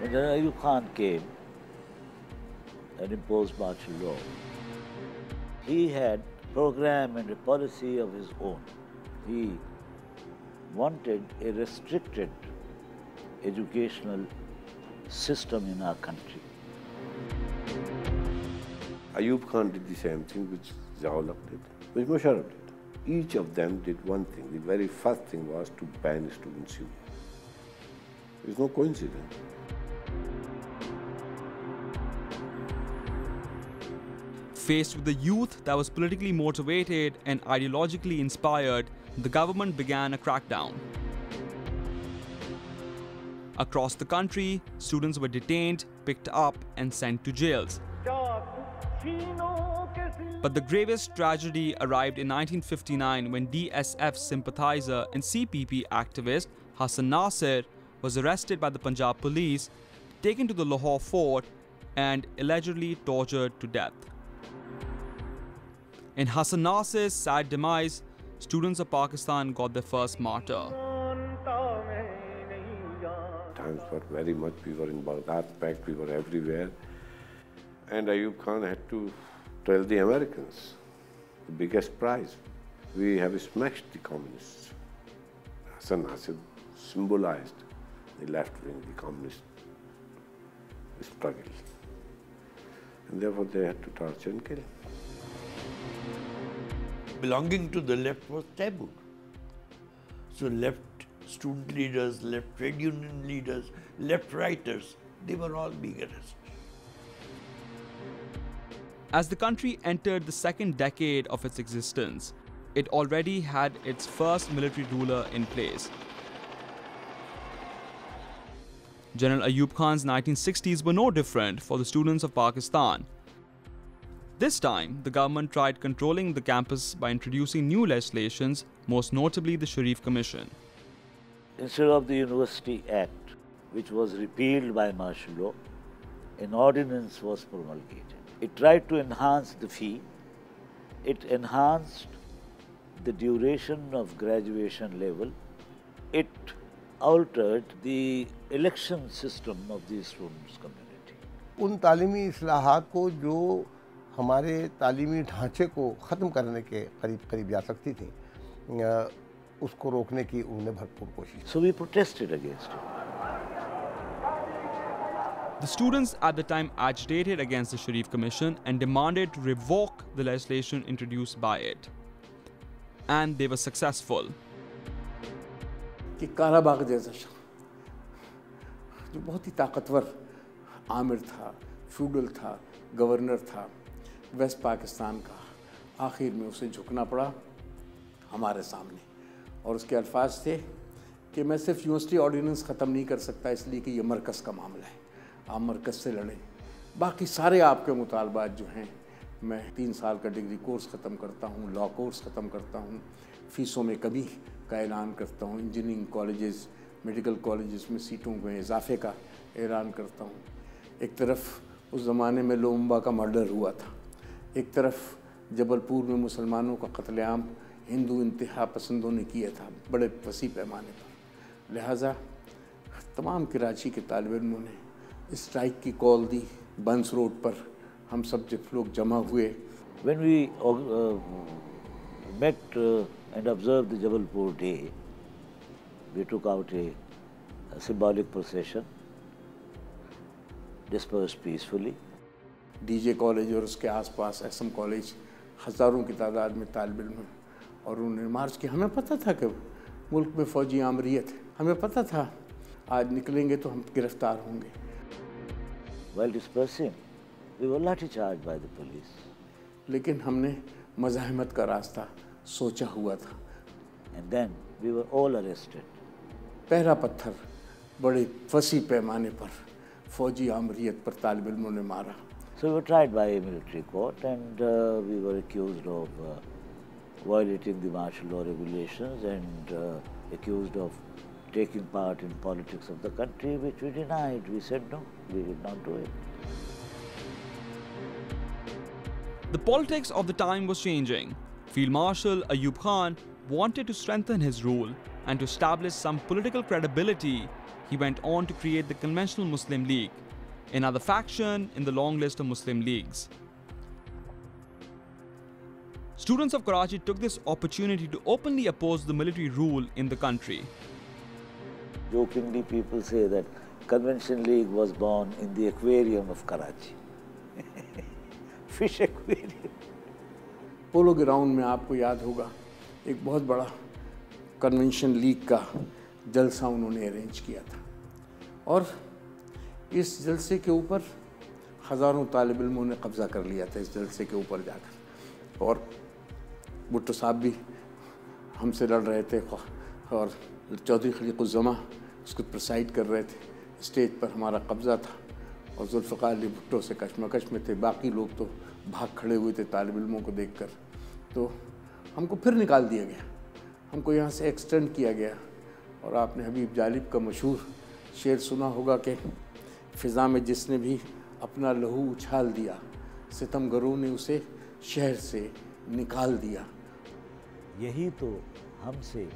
When General Ayub Khan came and imposed martial law, he had a program and a policy of his own. He wanted a restricted educational system in our country. Ayub Khan did the same thing which Ziaul did, which Musharraf did. Each of them did one thing. The very first thing was to ban students' union. It's no coincidence. Faced with a youth that was politically motivated and ideologically inspired, the government began a crackdown. Across the country, students were detained, picked up, and sent to jails. But the gravest tragedy arrived in 1959 when DSF sympathizer and CPP activist Hassan Nasir was arrested by the Punjab police, taken to the Lahore fort, and allegedly tortured to death. In Hassan Nasir's sad demise, students of Pakistan got their first martyr. Times were very much, we were in Baghdad packed, we were everywhere. And Ayub Khan had to tell the Americans, the biggest prize. We have smashed the communists. Hassan Nasir symbolized the left wing, the communist struggle. And therefore they had to torture and kill. Belonging to the left was taboo. So left student leaders, left trade union leaders, left writers, they were all being arrested. As the country entered the second decade of its existence, it already had its first military ruler in place. General Ayub Khan's 1960s were no different for the students of Pakistan. This time, the government tried controlling the campus by introducing new legislations, most notably the Sharif Commission. Instead of the University Act, which was repealed by martial law, an ordinance was promulgated. It tried to enhance the fee. It enhanced the duration of graduation level. It altered the election system of the students' community. उन तालीमी इस्लाहात को जो हमारे तालीमी ढांचे को ख़त्म करने के करीब जा सकती थी, उसको रोकने की उन्होंने भरपूर कोशिश की. So we protested against it. The students at the time agitated against the Sharif Commission and demanded to revoke the legislation introduced by it. And they were successful. कि काराबाग जैसा शख्स जो बहुत ही ताकतवर आमिर था, फ्यूडल था, गवर्नर था वेस्ट पाकिस्तान का, आखिर में उसे झुकना पड़ा हमारे सामने. और उसके अल्फाज थे कि मैं सिर्फ यूनिवर्सिटी ऑर्डिनेंस ख़त्म नहीं कर सकता इसलिए कि ये मरकज़ का मामला है, आप मरकज़ से लड़ें. बाकी सारे आपके मुतालबात जो हैं, मैं 3 साल का डिग्री कोर्स ख़त्म करता हूँ, लॉ कोर्स ख़त्म करता हूँ, फ़ीसों में कमी का ऐलान करता हूँ, इंजीनियरिंग कॉलेजेस, मेडिकल कॉलेजेस में सीटों में इजाफे का ऐलान करता हूँ. एक तरफ उस ज़माने में लोम्बा का मर्डर हुआ था, एक तरफ जबलपुर में मुसलमानों का कत्लेआम हिंदू इंतहा पसंदों ने किया था बड़े वसी पैमाने पर. लिहाजा तमाम कराची के तालिब इल्मों ने स्ट्राइक की कॉल दी. बंस रोड पर हम सब जब लोग जमा हुए. When we met and observed the Jabalpur day, we took out a symbolic procession, dispersed peacefully. DJ college और उसके आसपास एसएम कॉलेज हज़ारों की तादाद में तालिब इल्म, और उन्होंने मार्च किया. हमें पता था कि मुल्क में फ़ौजी आमरीत है, हमें पता था आज निकलेंगे तो हम गिरफ्तार होंगे. While dispersing, we were lathi-charged by the police. लेकिन हमने मज़ाहमत का रास्ता सोचा हुआ था. And then we were all arrested. पहला पत्थर बड़े वसी पैमाने पर फ़ौजी आमरीत पर तालिब इल्मों ने मारा. So we were tried by a military court and we were accused of violating the martial law regulations and accused of taking part in politics of the country, which we denied. We said no, we did not do it. The politics of the time was changing. Field Marshal Ayub Khan wanted to strengthen his rule and to establish some political credibility. he went on to create the Conventional Muslim League, another faction in the long list of Muslim leagues. Students of Karachi took this opportunity to openly oppose the military rule in the country. Jokingly, people say that Convention League was born in the aquarium of Karachi. Fish aquarium. Polo ground में आपको याद होगा एक बहुत बड़ा convention league का जलसा उन्होंने अरेंज किया था और इस जलसे के ऊपर हज़ारों तालिब इल्मों ने कब्ज़ा कर लिया था इस जलसे के ऊपर जाकर और भुट्टो साहब भी हमसे लड़ रहे थे और चौधरी खलीकुज़्ज़मा उसको प्रिसाइड कर रहे थे। स्टेज पर हमारा कब्ज़ा था और जुल्फ़िकार अली भुट्टो से कशमकश में थे, बाकी लोग तो भाग खड़े हुए थे तालिब इल्मों को देखकर। तो हमको फिर निकाल दिया गया, हमको यहाँ से एक्सटेंड किया गया। और आपने हबीब जालिब का मशहूर शेर सुना होगा कि फ़िज़ा में जिसने भी अपना लहू उछाल दिया, सितमगरों ने उसे शहर से निकाल दिया। यही तो हमसे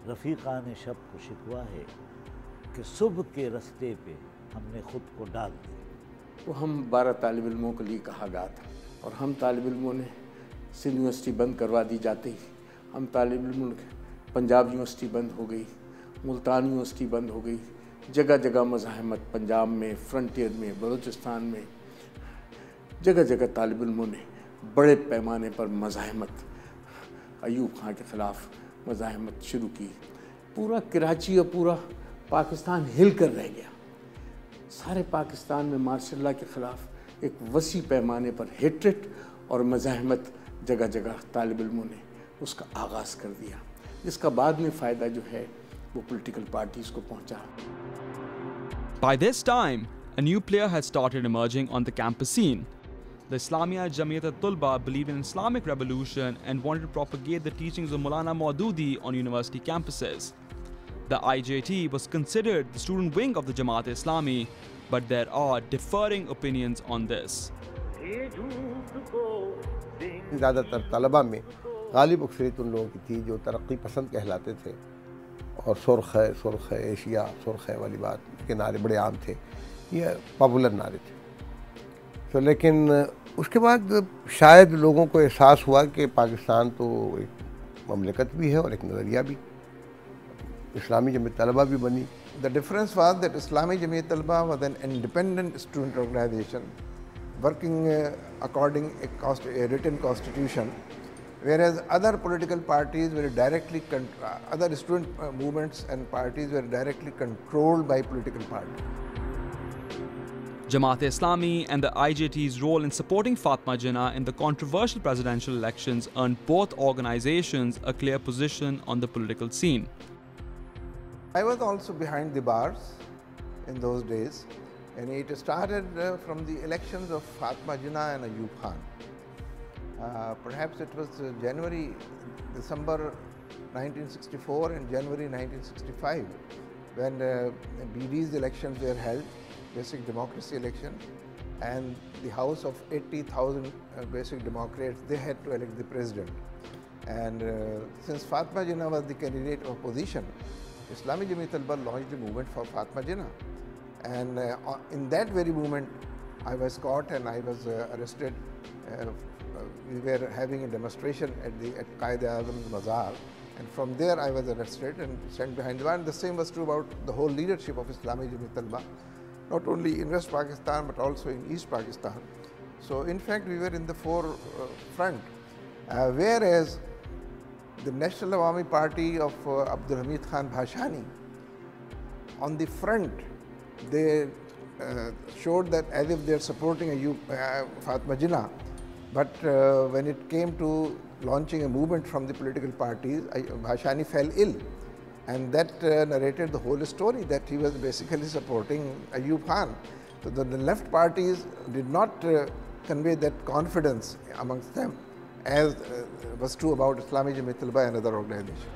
रफ़ीक़ान शब को शिकवा है कि सुबह के रास्ते पे हमने ख़ुद को डाल दिया। तो हम 12 तालिब इल्मों के लिए कहा गया था और हम तालिब इल्मों ने सिंध यूनिवर्सिटी बंद करवा दी जाती, हम तालिब इल्मों ने पंजाब यूनिवर्सिटी बंद हो गई, मुल्तान यूनिवर्सिटी बंद हो गई, जगह जगह मज़ाहमत, पंजाब में, फ्रंटियर में, बलूचिस्तान में, जगह जगह तालिब इल्मों ने बड़े पैमाने पर मज़ाहमत, अयूब खां के ख़िलाफ़ मज़ाहमत शुरू की। पूरा कराची और पूरा पाकिस्तान हिल कर रह गया। सारे पाकिस्तान में मार्शल लॉ के ख़िलाफ़ एक वसी पैमाने पर हेट्रेट और मज़ाहमत जगह जगह तालिब इल्मों ने उसका आगाज़ कर दिया, जिसका बाद में फ़ायदा जो है वो पॉलिटिकल पार्टीज़ को पहुंचा। By this time, a new player had started emerging on the campus scene. The Islamia Jamiyat al-Tulba believed in Islamic revolution and wanted to propagate the teachings of Maulana Maududi on university campuses. The IJT was considered the student wing of the Jamaat-e-Islami, but there are differing opinions on this. ज़्यादातर तलबा में गालिब अक्सरियत उन लोगों की थी जो तरक्की पसंद कहलाते थे और सुर्ख है एशिया, सुर्ख है वाली बात के नारे बड़े आम थे, ये पॉपुलर नारे थे। तो लेकिन उसके बाद शायद लोगों को एहसास हुआ कि पाकिस्तान तो एक ममलिकत भी है और एक नज़रिया भी, इस्लामी जमीयत तलबा भी बनी। The difference was that Islamic Jamiyat Talaba was an independent student organization working according a written constitution, whereas other political parties were directly, other student movements and parties were directly controlled by political parties. Jamaat-e-Islami and the IJT's role in supporting Fatma Jinnah in the controversial presidential elections earned both organizations a clear position on the political scene. I was also behind the bars in those days, and it started from the elections of Fatma Jinnah and Ayub Khan. Perhaps it was December 1964 and January 1965 when BD's elections were held, Basic Democracy election, and the house of 80,000 Basic Democrats, they had to elect the president. And since Fatma Jinnah was the candidate of opposition, Islamic Jamiyat Talaba launched the movement for Fatma Jinnah. And in that very movement, I was caught and I was arrested. We were having a demonstration at Qaid-e-Azam's Mazar, and from there I was arrested and sent behind the bar. And the same was true about the whole leadership of Islamic Jamiyat Talaba, not only in West Pakistan but also in East Pakistan. So in fact we were in the forefront, whereas the National Awami Party of Abdul Hamid Khan Bhashani, on the front, they showed that as if they are supporting Fatma Jinnah, but when it came to launching a movement from the political parties, Bhashani fell ill, and that narrated the whole story, that he was basically supporting Ayub Khan. So the left parties did not convey that confidence amongst them, as was true about Islamic Jamiyat Talaba and other organizations.